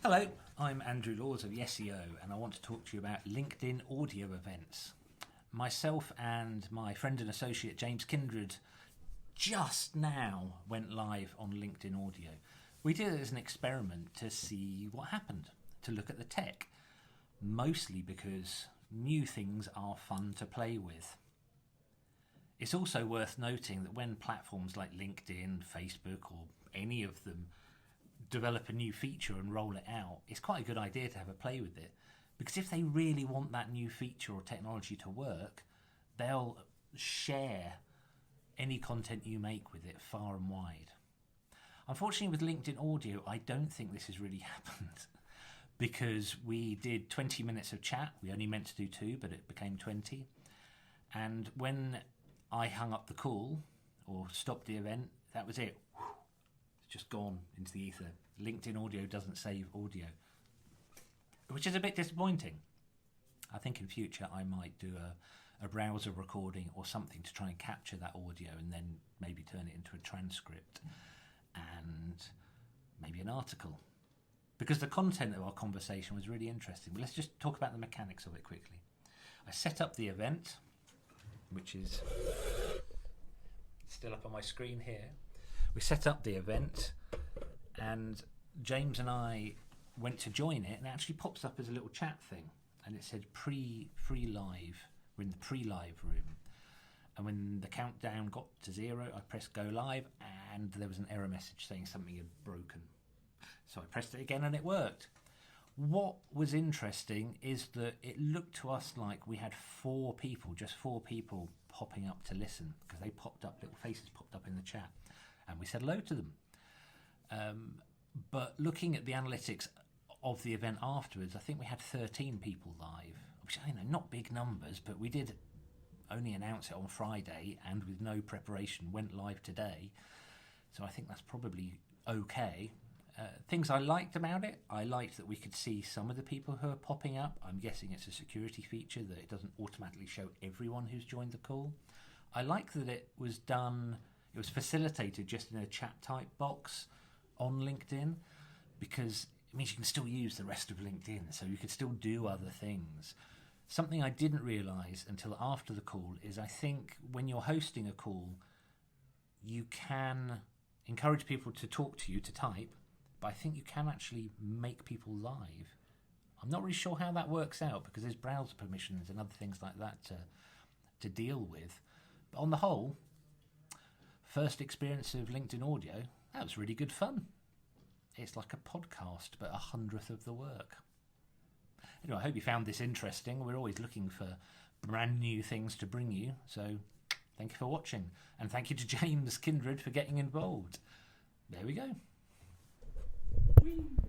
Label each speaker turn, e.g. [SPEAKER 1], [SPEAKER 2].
[SPEAKER 1] Hello, I'm Andrew Laws of Yeseo, and I want to talk to you about LinkedIn audio events. Myself and my friend and associate James Kindred just now went live on LinkedIn audio. We did it as an experiment to see what happened, to look at the tech, mostly because new things are fun to play with. It's also worth noting that when platforms like LinkedIn, Facebook, or any of them develop a new feature and roll it out, it's quite a good idea to have a play with it, because if they really want that new feature or technology to work, they'll share any content you make with it far and wide. Unfortunately, with LinkedIn audio, I don't think this has really happened, because we did 20 minutes of chat. We only meant to do 2, but it became 20. And when I hung up the call or stopped the event, that was it. It's just gone into the ether. LinkedIn audio doesn't save audio, which is a bit disappointing. I think in future I might do a browser recording or something to try and capture that audio and then maybe turn it into a transcript and maybe an article, because the content of our conversation was really interesting. But let's just talk about the mechanics of it quickly. I set up the event, which is still up on my screen here. We set up the event, and James and I went to join it, and it actually pops up as a little chat thing, and it said free live. We're in the pre-live room, and when the countdown got to 0, I pressed go live, and there was an error message saying something had broken. So I pressed it again, and it worked. What was interesting is that it looked to us like we had just four people popping up to listen, because they popped up, little faces popped up in the chat, and we said hello to them. But looking at the analytics of the event afterwards, I think we had 13 people live, which, not big numbers, but we did only announce it on Friday, and with no preparation went live today. So I think that's probably okay. Things I liked about it, I liked that we could see some of the people who are popping up. I'm guessing it's a security feature that it doesn't automatically show everyone who's joined the call. I like that it was facilitated just in a chat type box on LinkedIn, because it means you can still use the rest of LinkedIn, so you can still do other things. Something I didn't realise until after the call is I think when you're hosting a call, you can encourage people to talk to you, to type, but I think you can actually make people live. I'm not really sure how that works out, because there's browser permissions and other things like that to deal with. But on the whole, first experience of LinkedIn audio, that was really good fun. It's like a podcast, but 100th of the work. Anyway, I hope you found this interesting. We're always looking for brand new things to bring you. So thank you for watching. And thank you to James Kindred for getting involved. There we go. Whee!